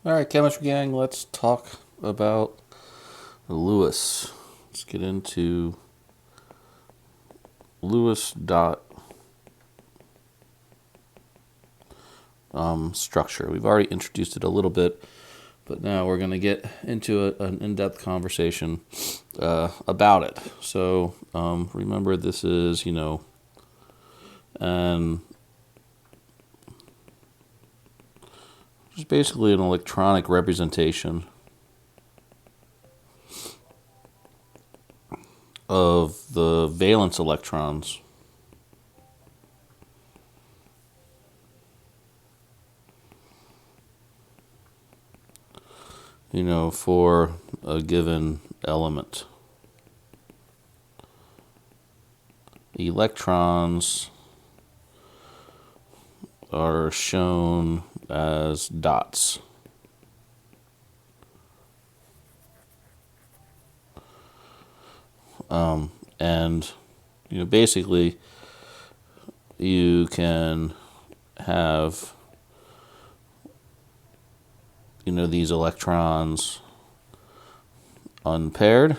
All right, chemistry gang, let's talk about Lewis. Let's get into Lewis dot structure. We've already introduced it a little bit, but now we're going to get into an in-depth conversation about it. So remember, this is, and just basically an electronic representation of the valence electrons for a given element. Electrons are shown as dots. And basically you can have these electrons unpaired,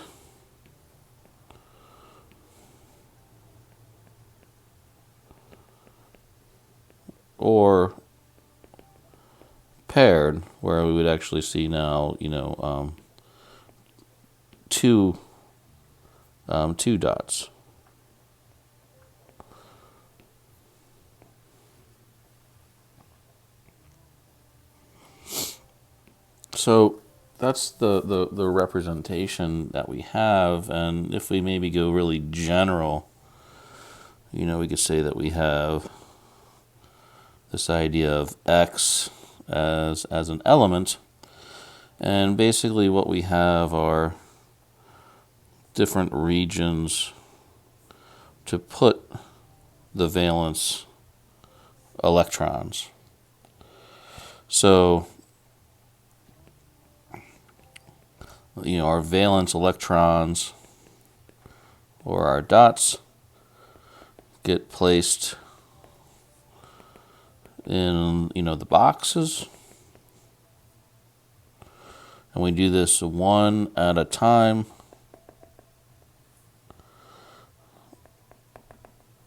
or paired, where we would actually see now two dots. So that's the representation that we have, and if we maybe go really general, we could say that we have this idea of X as an element, and basically what we have are different regions to put the valence electrons. So our valence electrons, or our dots, get placed in the boxes, and we do this one at a time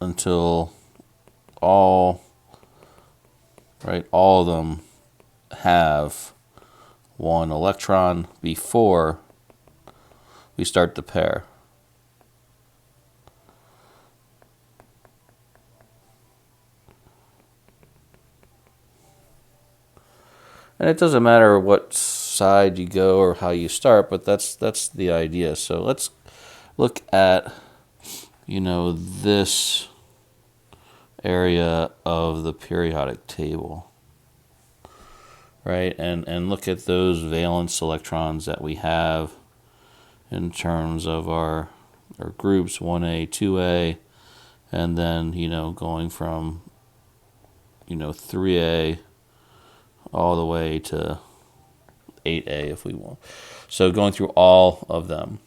until all of them have one electron before we start the pair. And it doesn't matter what side you go or how you start, but that's the idea. So let's look at this area of the periodic table, right? And look at those valence electrons that we have in terms of our groups 1A, 2A, and then going from 3A all the way to 8A if we want. So going through all of them.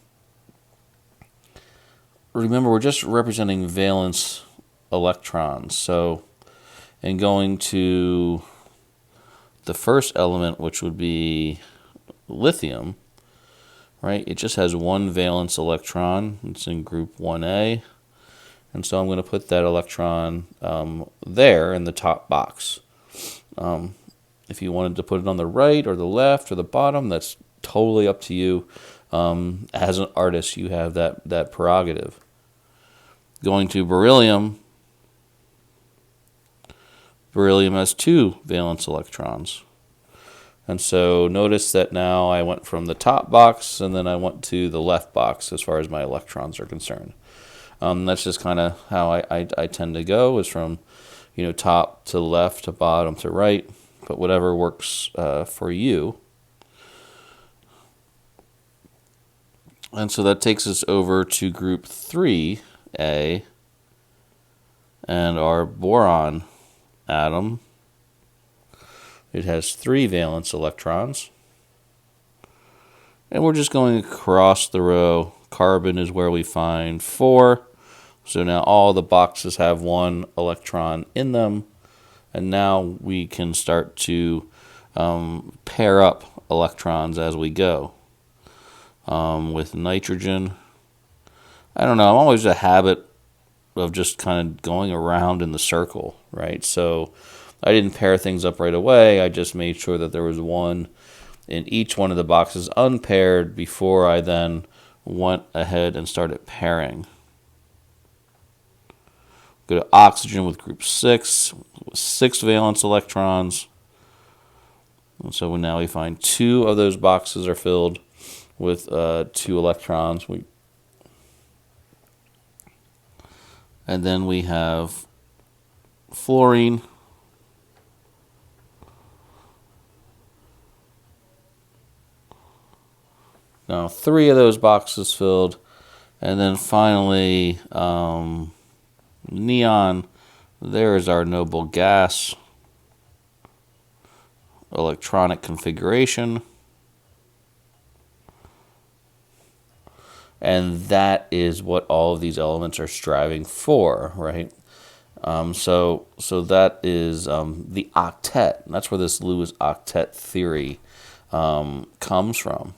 Remember, we're just representing valence electrons. So in going to the first element, which would be lithium, right? It just has one valence electron. It's in group 1A. And so I'm going to put that electron there in the top box. If you wanted to put it on the right or the left or the bottom, that's totally up to you. As an artist, you have that prerogative. Going to beryllium, beryllium has two valence electrons. And so notice that now I went from the top box and then I went to the left box as far as my electrons are concerned. That's just kind of how I tend to go, is from top to left to bottom to right, but whatever works for you. And so that takes us over to group 3A and our boron atom. It has three valence electrons. And we're just going across the row. Carbon is where we find 4. So now all the boxes have one electron in them. And now we can start to pair up electrons as we go. With nitrogen, I don't know, I'm always a habit of just kind of going around in the circle, right? So I didn't pair things up right away. I just made sure that there was one in each one of the boxes unpaired before I then went ahead and started pairing. Go to oxygen with group 6, with 6 valence electrons. And so now we find 2 of those boxes are filled with 2 electrons. And then we have fluorine. Now 3 of those boxes filled. And then finally, neon. There is our noble gas electronic configuration. And that is what all of these elements are striving for, right? So that is the octet. And that's where this Lewis octet theory comes from.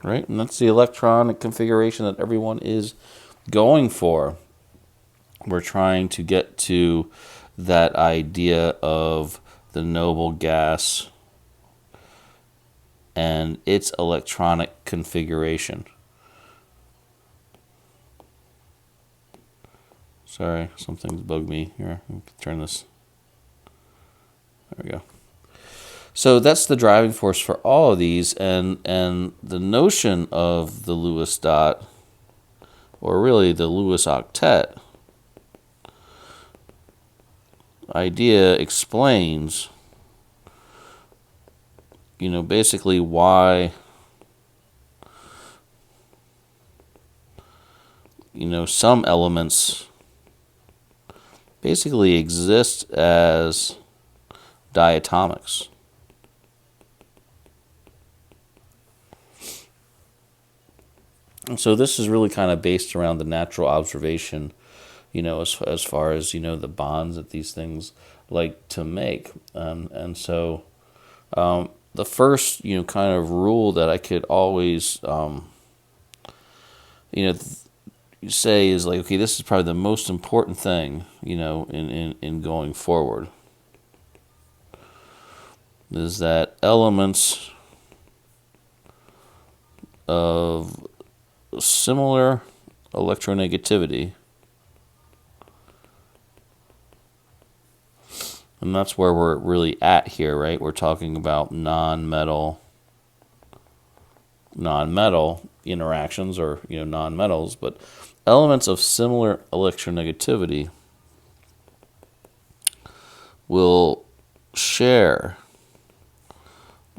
Right, and that's the electronic configuration that everyone is going for. We're trying to get to that idea of the noble gas and its electronic configuration. Sorry, something's bugged me here. Let me turn this. There we go. So that's the driving force for all of these, and the notion of the Lewis dot, or really the Lewis octet idea explains, basically why, some elements basically exist as diatomics. And so this is really kind of based around the natural observation, as far as, the bonds that these things like to make. And so the first, kind of rule that I could always, say is like, okay, this is probably the most important thing, in going forward, is that elements of similar electronegativity, and that's where we're really at here, right? We're talking about non-metal interactions, or non-metals, but elements of similar electronegativity will share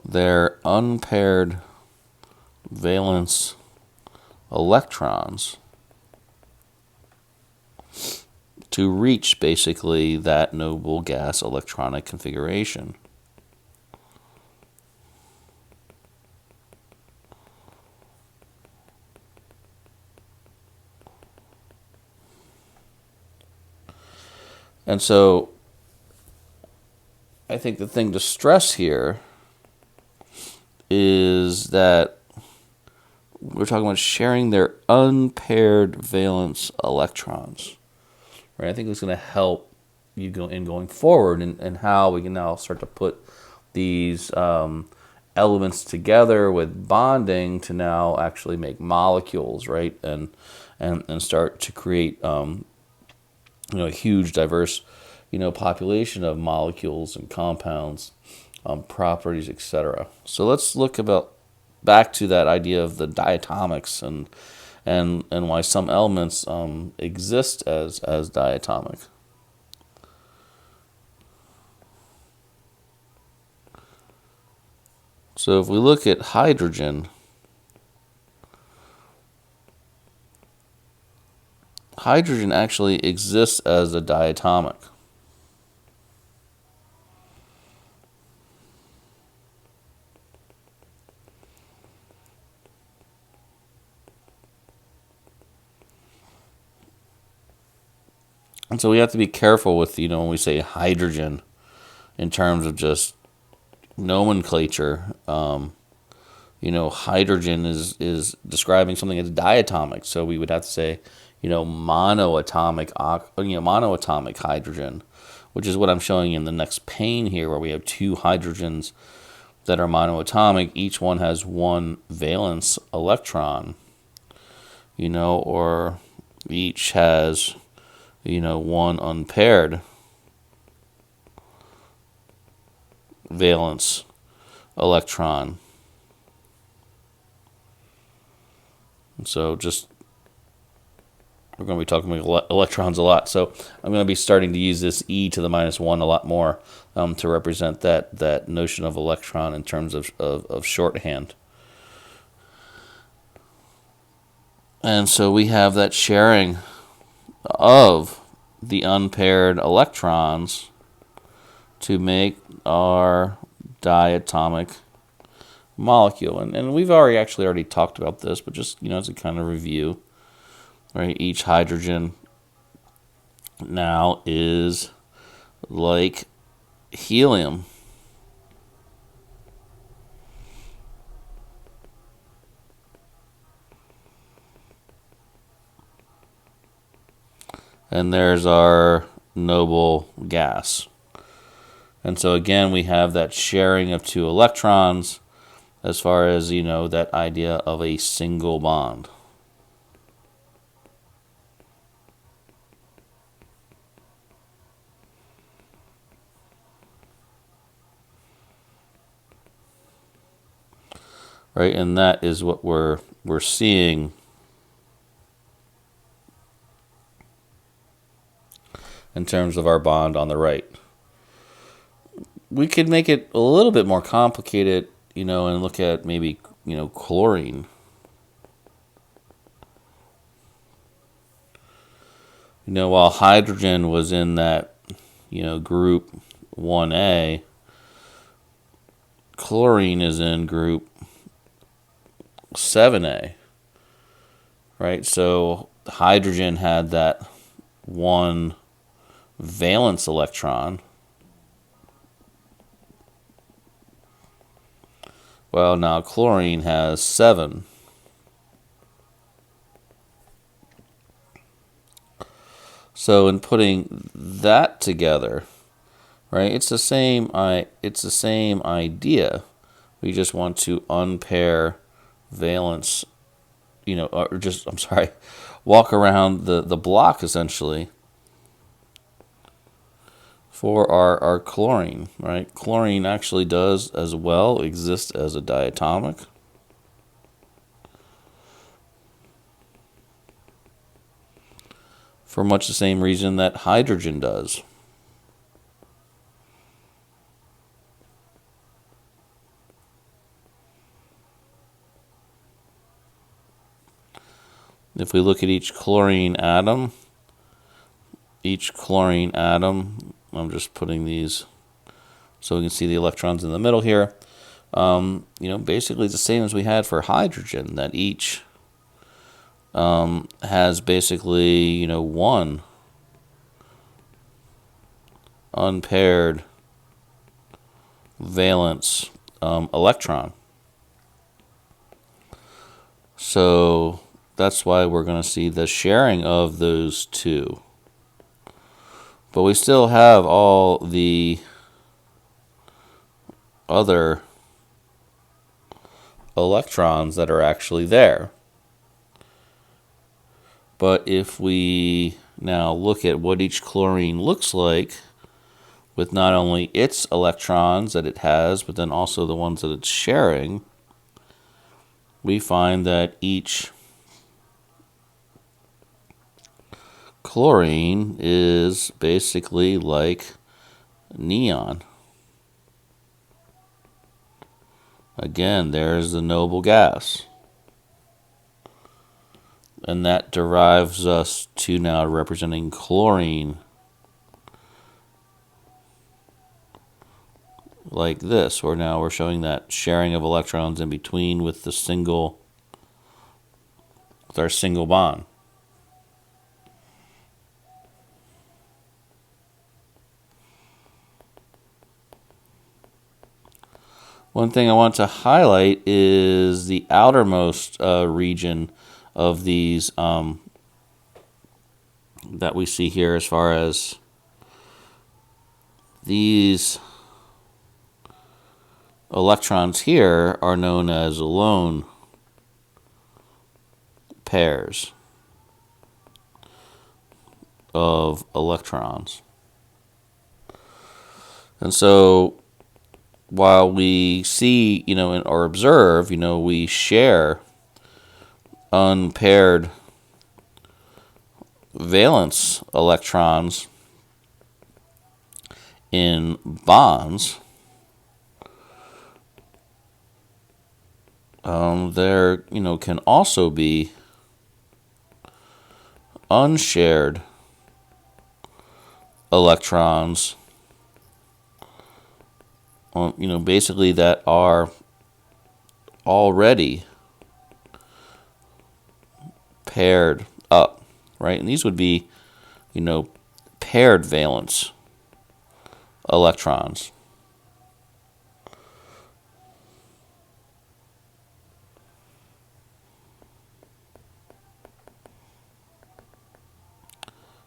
their unpaired valence electrons to reach basically that noble gas electronic configuration. And so I think the thing to stress here is that we're talking about sharing their unpaired valence electrons, right? I think it's going to help you going forward, and how we can now start to put these elements together with bonding to now actually make molecules, right? And start to create a huge diverse population of molecules and compounds, properties, etc. So let's look back to that idea of the diatomics, and and why some elements exist as diatomic. So if we look at hydrogen, hydrogen actually exists as a diatomic. And so we have to be careful with, when we say hydrogen in terms of just nomenclature. Hydrogen is describing something as diatomic. So we would have to say, monoatomic hydrogen, which is what I'm showing you in the next pane here, where we have two hydrogens that are monoatomic. Each one has one valence electron, or each has, one unpaired valence electron. And so we're going to be talking about electrons a lot. So I'm going to be starting to use this e to the -1 a lot more to represent that notion of electron in terms of shorthand. And so we have that sharing of the unpaired electrons to make our diatomic molecule. And we've already talked about this, but just, as a kind of review, right? Each hydrogen now is like helium. And there's our noble gas. And so again, we have that sharing of two electrons as far as, that idea of a single bond. Right, and that is what we're seeing in terms of our bond on the right. We could make it a little bit more complicated, and look at maybe, chlorine. While hydrogen was in that, group 1A, chlorine is in group 7A, right? So hydrogen had that one valence electron. Well, now chlorine has 7. So in putting that together, right, it's the same idea. We just want to unpair valence, walk around the block essentially for our chlorine, right? Chlorine actually does as well exist as a diatomic. For much the same reason that hydrogen does. If we look at each chlorine atom, I'm just putting these so we can see the electrons in the middle here. Basically it's the same as we had for hydrogen, that each has basically, one unpaired valence electron. So that's why we're going to see the sharing of those two. But we still have all the other electrons that are actually there. But if we now look at what each chlorine looks like, with not only its electrons that it has, but then also the ones that it's sharing, we find that each chlorine is basically like neon. Again, there's the noble gas. And that derives us to now representing chlorine like this, where now we're showing that sharing of electrons in between with our single bond. One thing I want to highlight is the outermost region of these that we see here, as far as these electrons here are known as lone pairs of electrons. And so while we see, or observe, we share unpaired valence electrons in bonds, there, can also be unshared electrons, basically that are already paired up, right? And these would be, paired valence electrons.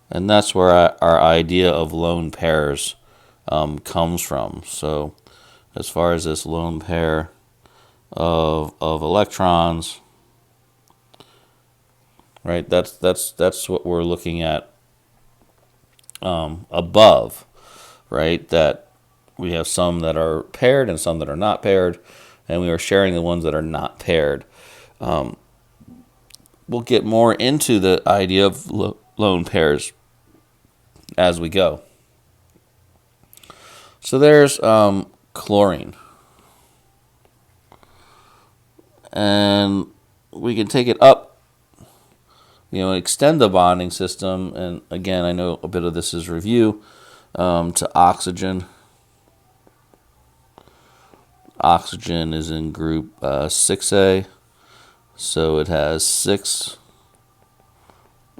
And that's where our idea of lone pairs comes from. So as far as this lone pair of electrons, right, that's what we're looking at above, right? That we have some that are paired and some that are not paired, and we are sharing the ones that are not paired. We'll get more into the idea of lone pairs as we go. So there's chlorine. And we can take it up, extend the bonding system. And again, I know a bit of this is review, to oxygen. Oxygen is in group 6A. So it has 6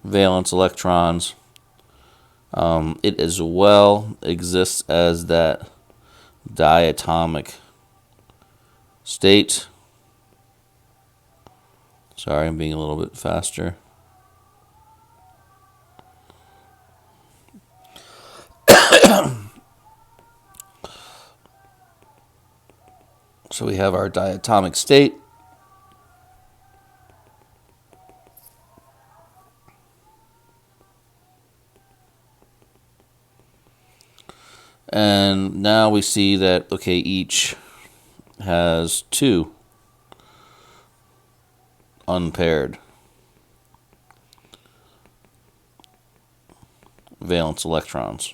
valence electrons. It as well exists as that diatomic state. Sorry, I'm being a little bit faster. So we have our diatomic state. And now we see that, okay, each has 2 unpaired valence electrons.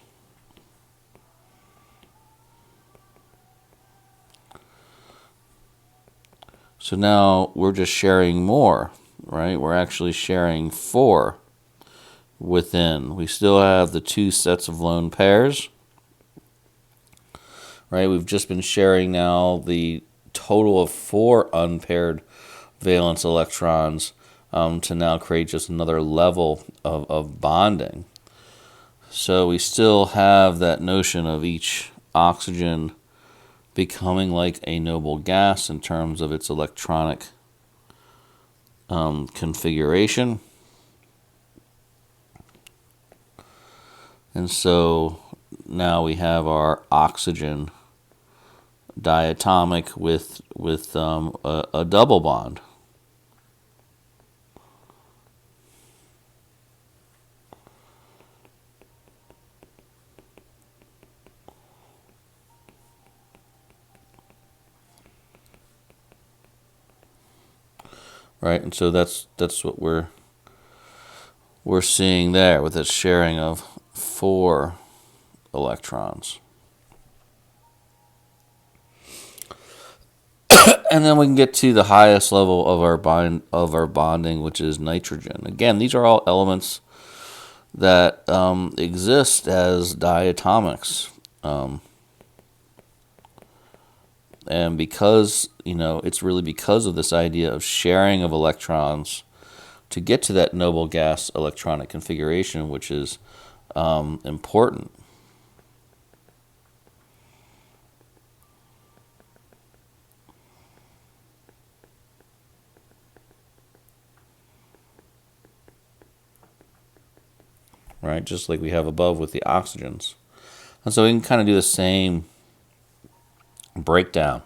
So now we're just sharing more, right? We're actually sharing 4 within. We still have the 2 sets of lone pairs, right? We've just been sharing now the total of 4 unpaired valence electrons to now create just another level of bonding. So we still have that notion of each oxygen becoming like a noble gas in terms of its electronic configuration. And so now we have our oxygen diatomic with a double bond. Right, and so that's what we're we're seeing there with its sharing of 4 electrons. And then we can get to the highest level of our bonding, which is nitrogen. Again, these are all elements that exist as diatomics. And because, it's really because of this idea of sharing of electrons to get to that noble gas electronic configuration, which is important. Right, just like we have above with the oxygens. And so we can kind of do the same breakdown.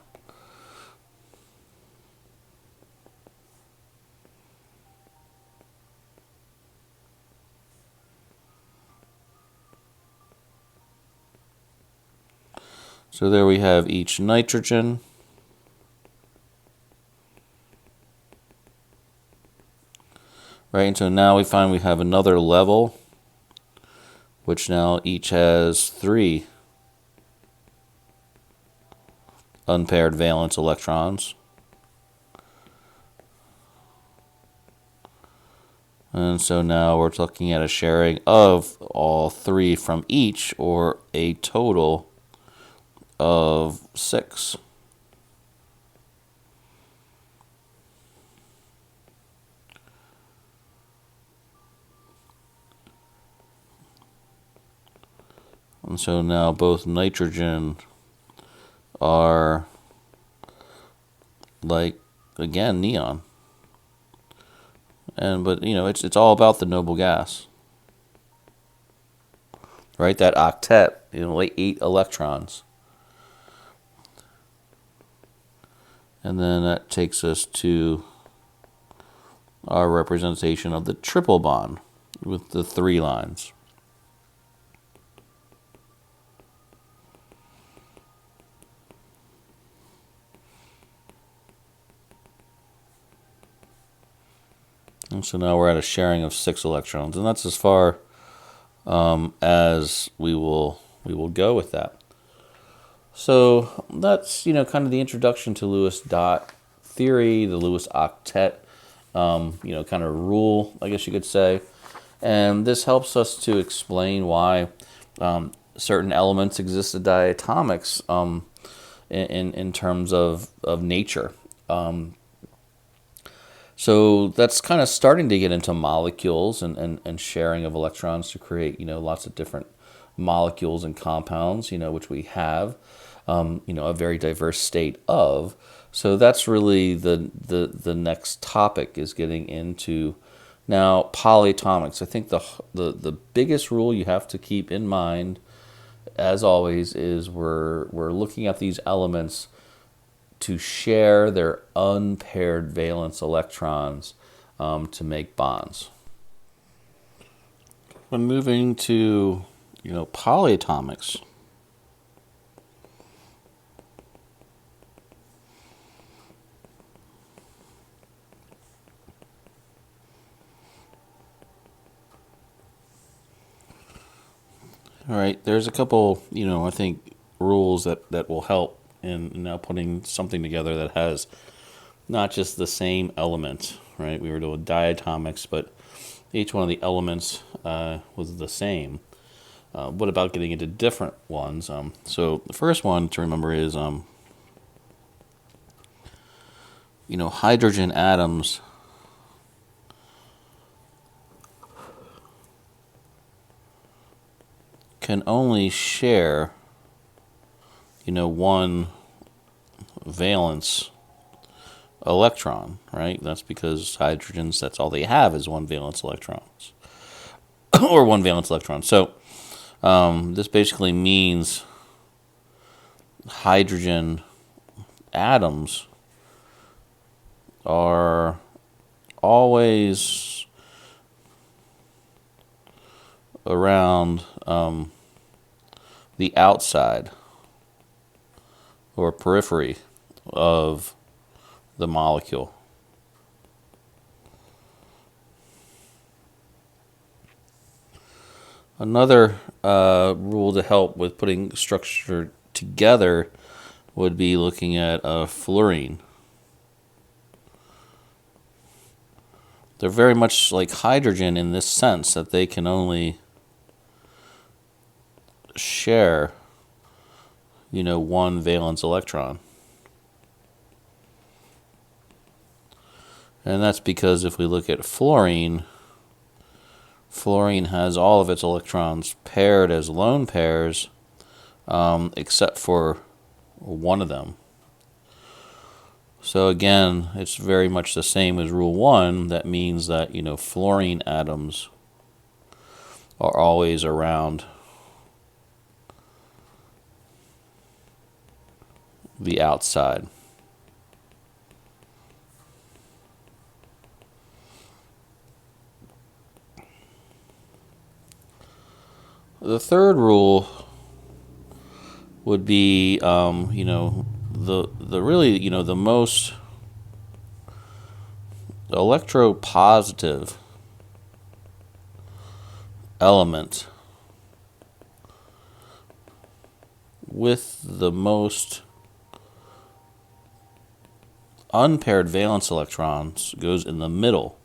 So there we have each nitrogen. Right, and so now we find we have another level, which now each has 3 unpaired valence electrons. And so now we're looking at a sharing of all 3 from each, or a total of 6. And so now both nitrogen are like, again, neon. But it's all about the noble gas. Right? That octet, like 8 electrons. And then that takes us to our representation of the triple bond with the 3 lines. And so now we're at a sharing of 6 electrons, and that's as far as we will go with that. So that's kind of the introduction to Lewis dot theory, the Lewis octet, kind of rule, I guess you could say, and this helps us to explain why certain elements exist as diatomics in terms of nature. So that's kind of starting to get into molecules and sharing of electrons to create, lots of different molecules and compounds, which we have, a very diverse state of. So that's really the next topic, is getting into now polyatomics. I think the biggest rule you have to keep in mind, as always, is we're looking at these elements to share their unpaired valence electrons to make bonds. When moving to polyatomics, all right, there's a couple I think rules that will help in now putting something together that has not just the same element, right? We were doing diatomics, but each one of the elements was the same. What about getting into different ones? So the first one to remember is, hydrogen atoms can only share, one valence electron, right? That's because hydrogens, that's all they have is one valence electrons, or one valence electron. So this basically means hydrogen atoms are always around the outside or periphery of the molecule. Another rule to help with putting structure together would be looking at fluorine. They're very much like hydrogen in this sense that they can only share, one valence electron. And that's because if we look at fluorine, fluorine has all of its electrons paired as lone pairs, except for one of them. So again, it's very much the same as rule 1. That means that, fluorine atoms are always around the outside. The third rule would be, the really, the most electropositive element with the most unpaired valence electrons goes in the middle.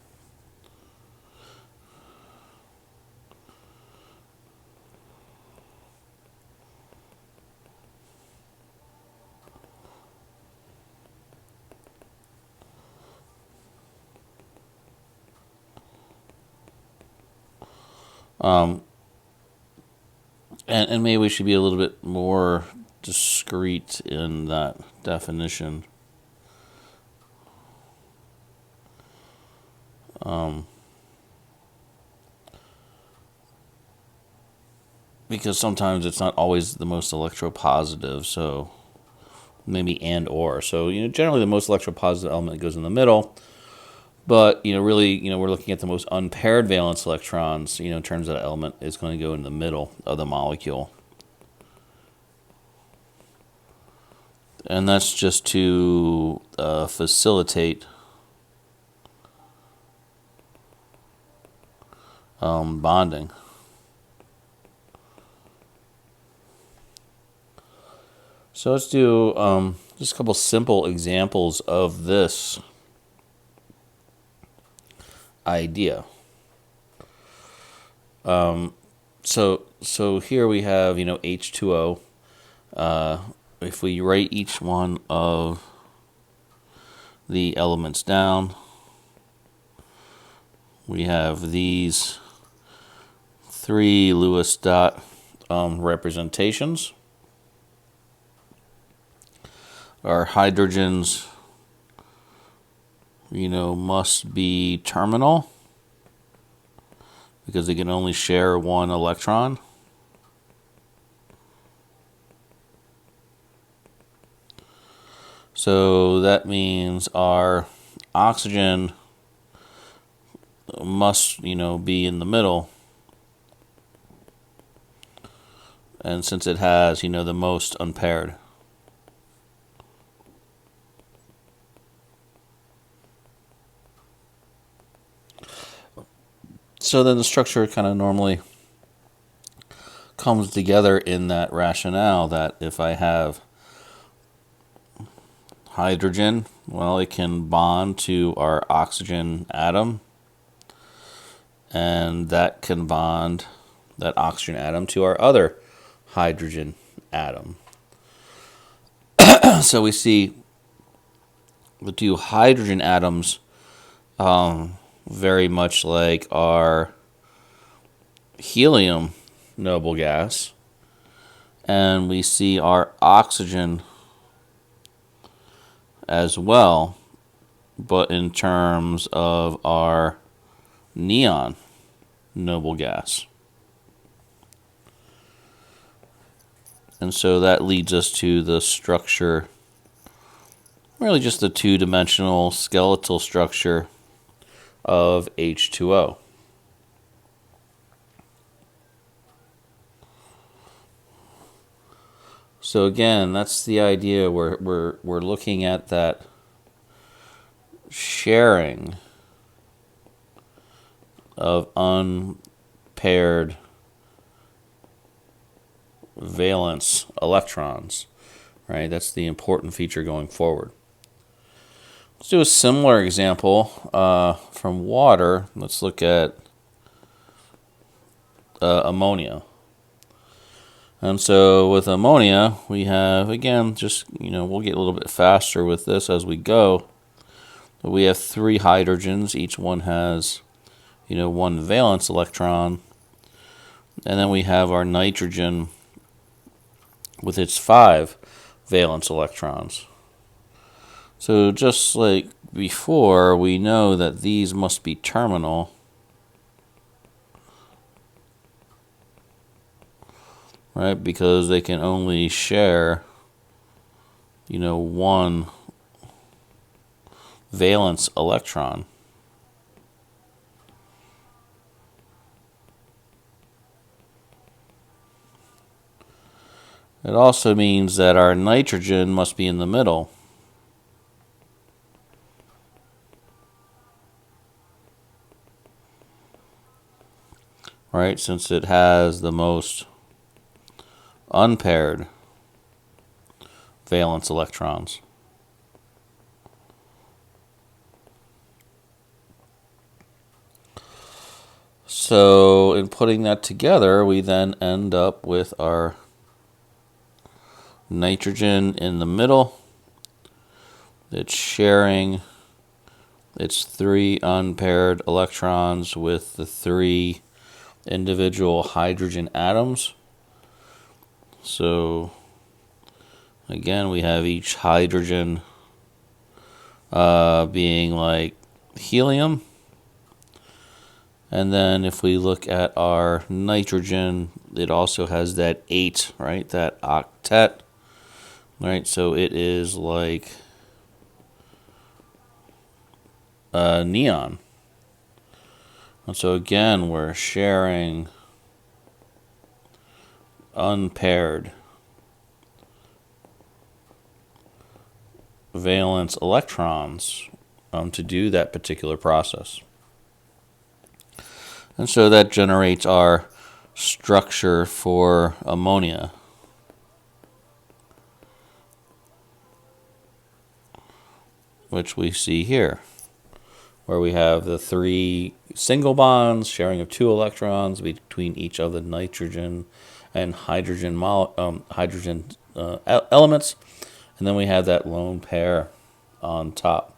And maybe we should be a little bit more discreet in that definition. Because sometimes it's not always the most electropositive, so maybe and or. So, generally the most electropositive element goes in the middle. But, really, we're looking at the most unpaired valence electrons, in terms of that element is going to go in the middle of the molecule. And that's just to facilitate bonding. So let's do just a couple simple examples of this idea. So here we have, H2O. If we write each one of the elements down, we have these 3 Lewis dot representations. Our hydrogens, must be terminal because they can only share one electron. So that means our oxygen must, be in the middle. And since it has, the most unpaired. So then the structure kind of normally comes together in that rationale that if I have hydrogen, well, it can bond to our oxygen atom, and that can bond that oxygen atom to our other hydrogen atom. So we see the 2 hydrogen atoms very much like our helium noble gas, and we see our oxygen as well, but in terms of our neon noble gas. And so that leads us to the structure, really just the 2-dimensional skeletal structure of H2O. So again, that's the idea. We're looking at that sharing of unpaired valence electrons, right? That's the important feature going forward. Let's do a similar example from water. Let's look at ammonia. And so with ammonia, we have, again, just, we'll get a little bit faster with this as we go. But we have 3 hydrogens. Each one has, 1 valence electron. And then we have our nitrogen with its 5 valence electrons. So just like before, we know that these must be terminal. Right, because they can only share, 1 valence electron. It also means that our nitrogen must be in the middle. Right, since it has the most unpaired valence electrons. So in putting that together, we then end up with our nitrogen in the middle. It's sharing its 3 unpaired electrons with the 3 individual hydrogen atoms. So again, we have each hydrogen being like helium. And then if we look at our nitrogen, it also has that 8, right? That octet, right? So it is like neon. And so again, we're sharing unpaired valence electrons to do that particular process. And so that generates our structure for ammonia. Which we see here, where we have the 3 single bonds, sharing of 2 electrons between each of the nitrogen and hydrogen elements, and then we have that lone pair on top.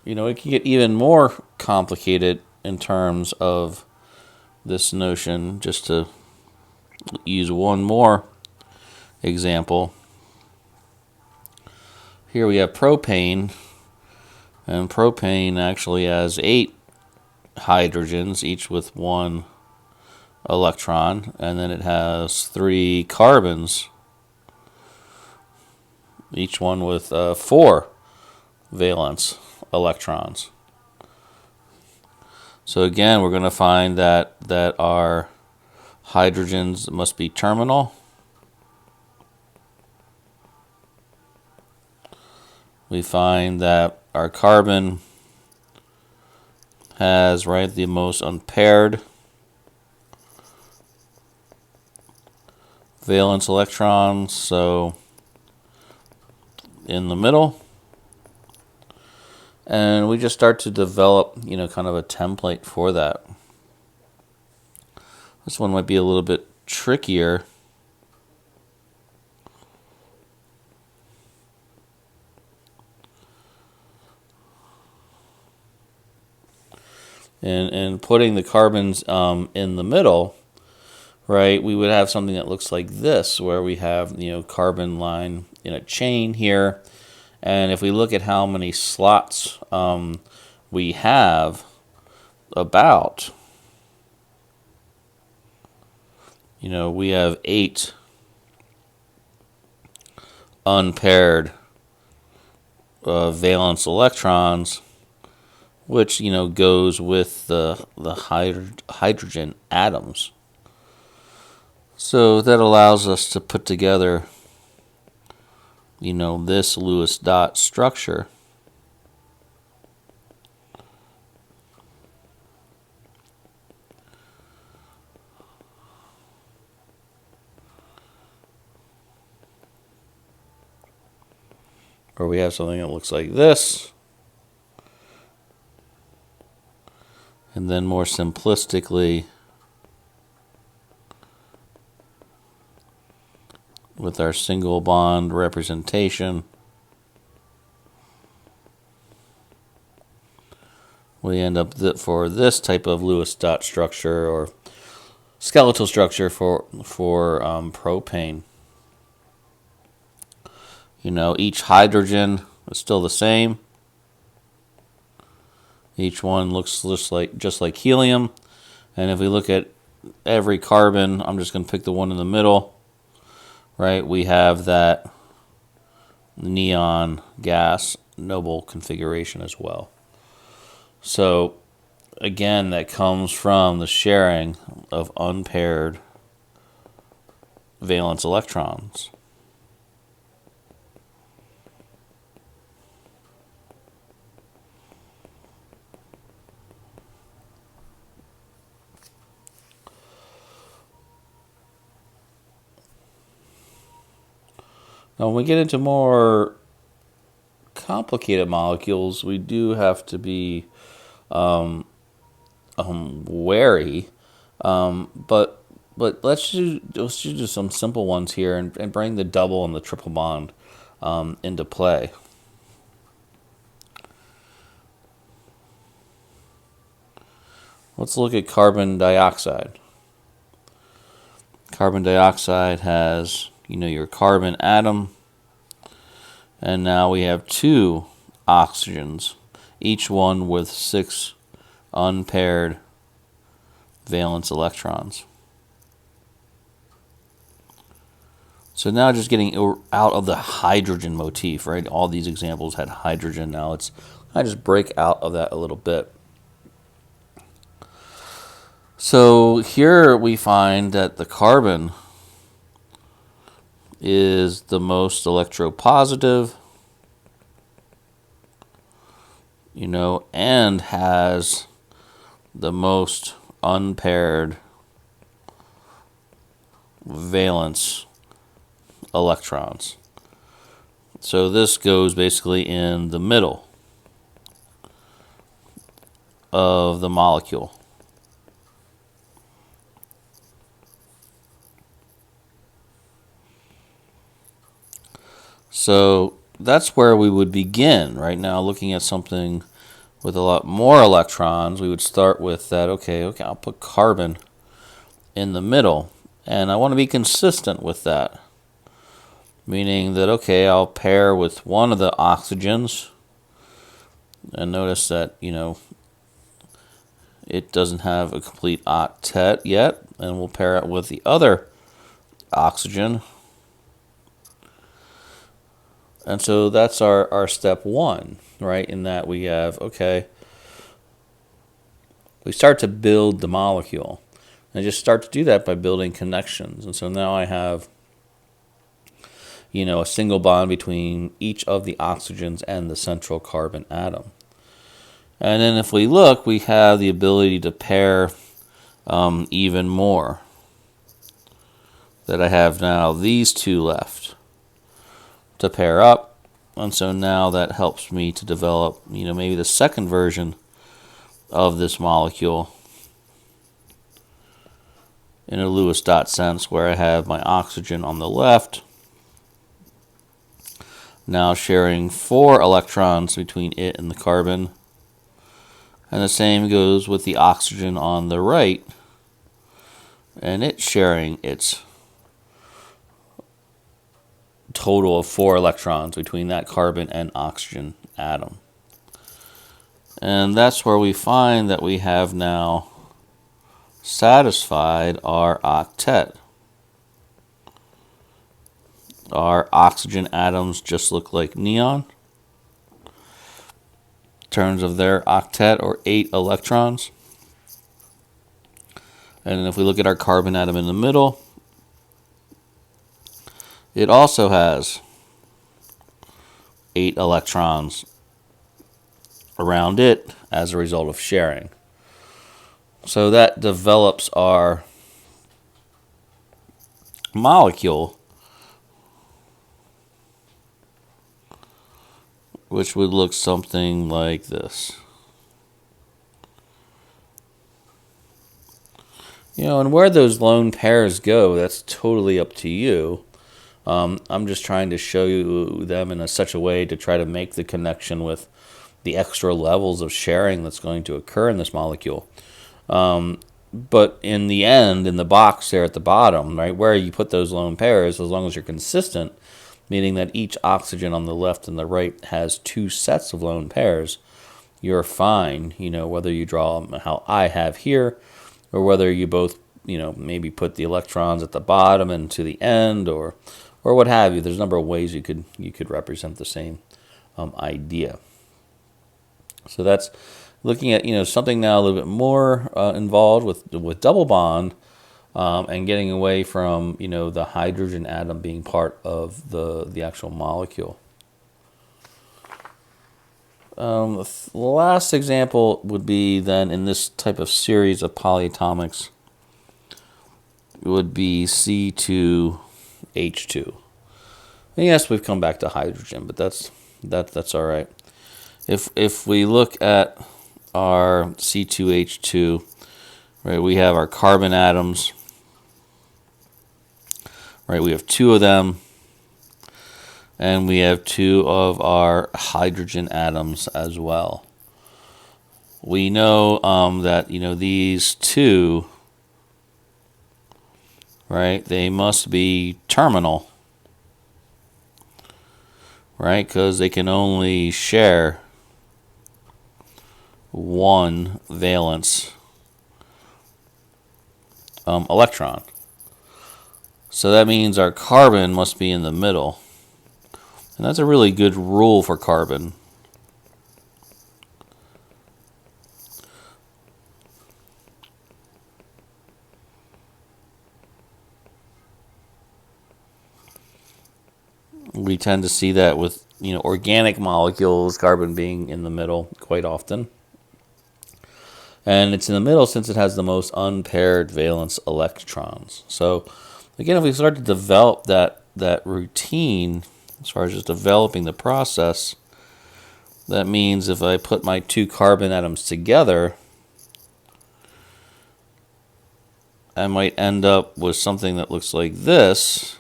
It can get even more complicated in terms of this notion. Just to use one more example. Here we have propane, and propane actually has 8 hydrogens, each with 1 electron, and then it has 3 carbons, each one with 4 valence electrons. So again, we're going to find that our hydrogens must be terminal. We find that our carbon has, right, the most unpaired valence electrons, so in the middle. And we just start to develop, kind of a template for that. This one might be a little bit trickier. And putting the carbons in the middle, right, we would have something that looks like this, where we have, carbon line in a chain here. And if we look at how many slots we have, about, we have 8 unpaired valence electrons, which, goes with the hydrogen atoms. So that allows us to put together, this Lewis dot structure. or we have something that looks like this. And then more simplistically, with our single bond representation, we end up for this type of Lewis dot structure or skeletal structure for propane. You know, each hydrogen is still the same. Each one looks just like helium. And if we look at every carbon, I'm just going to pick the one in the middle, right? We have that neon gas noble configuration as well. So again, that comes from the sharing of unpaired valence electrons. Now, when we get into more complicated molecules, we do have to be wary. But let's do some simple ones here and bring the double and the triple bond into play. Let's look at carbon dioxide. Carbon dioxide has, your carbon atom, and now we have 2 oxygens, each one with 6 unpaired valence electrons. So now just getting out of the hydrogen motif, right? All these examples had hydrogen. Now I just break out of that a little bit. So here we find that the carbon is the most electropositive, and has the most unpaired valence electrons. So this goes basically in the middle of the molecule. So that's where we would begin right now, looking at something with a lot more electrons. We would start with that, okay, I'll put carbon in the middle, and I want to be consistent with that. Meaning that, okay, I'll pair with one of the oxygens, and notice that, it doesn't have a complete octet yet, and we'll pair it with the other oxygen. And so that's our step 1, right? In that we have, okay, we start to build the molecule. And I just start to do that by building connections. And so now I have, a single bond between each of the oxygens and the central carbon atom. And then if we look, we have the ability to pair even more. That I have now these 2 left to pair up, and so now that helps me to develop, maybe the second version of this molecule in a Lewis dot sense, where I have my oxygen on the left, now sharing 4 electrons between it and the carbon, and the same goes with the oxygen on the right, and it sharing its total of 4 electrons between that carbon and oxygen atom. And that's where we find that we have now satisfied our octet. Our oxygen atoms just look like neon in terms of their octet, or 8 electrons. And if we look at our carbon atom in the middle, it also has 8 electrons around it as a result of sharing. So that develops our molecule which would look something like this. And where those lone pairs go, that's totally up to you. I'm just trying to show you them in such a way to try to make the connection with the extra levels of sharing that's going to occur in this molecule. But in the end, in the box there at the bottom, right, where you put those lone pairs, as long as you're consistent, meaning that each oxygen on the left and the right has two sets of lone pairs, you're fine, whether you draw them how I have here, or whether you both, maybe put the electrons at the bottom and to the end, or what have you. There's a number of ways you could represent the same idea. So that's looking at something now a little bit more involved with double bond and getting away from the hydrogen atom being part of the actual molecule. The last example would be then in this type of series of polyatomics would be C2H2. And yes, we've come back to hydrogen, but that's all right. If we look at our C2H2, right, we have our carbon atoms, right, we have two of them, and we have two of our hydrogen atoms as well. We know that these two, right, they must be terminal, right, because they can only share one valence electron. So that means our carbon must be in the middle. And that's a really good rule for carbon. We tend to see that with organic molecules, carbon being in the middle quite often. And it's in the middle since it has the most unpaired valence electrons. So again, if we start to develop that routine as far as just developing the process, that means if I put my two carbon atoms together, I might end up with something that looks like this.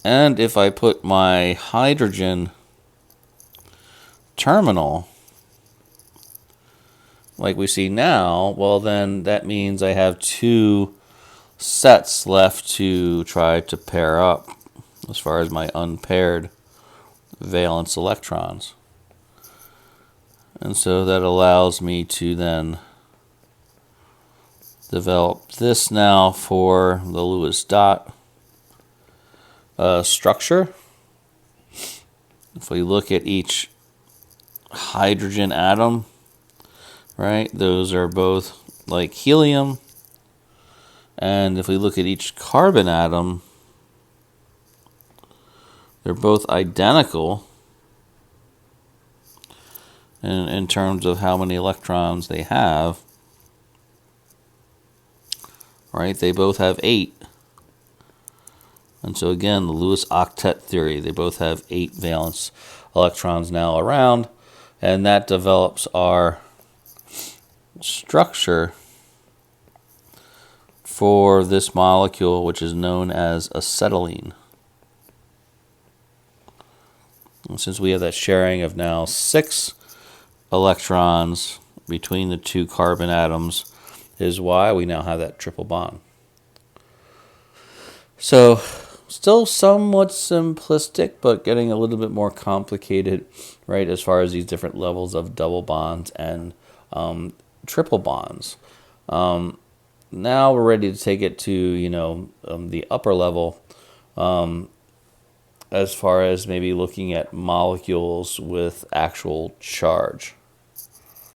And if I put my hydrogen terminal, like we see now, well then that means I have two sets left to try to pair up as far as my unpaired valence electrons. And so that allows me to then develop this now for the Lewis dot structure. If we look at each hydrogen atom, right, those are both like helium. And if we look at each carbon atom, they're both identical in terms of how many electrons they have. Right, they both have 8. And so again, the Lewis octet theory, they both have 8 valence electrons now around, and that develops our structure for this molecule, which is known as acetylene. And since we have that sharing of now 6 electrons between the two carbon atoms, is why we now have that triple bond. So, still somewhat simplistic, but getting a little bit more complicated, right, as far as these different levels of double bonds and triple bonds. Now we're ready to take it to, the upper level, as far as maybe looking at molecules with actual charge.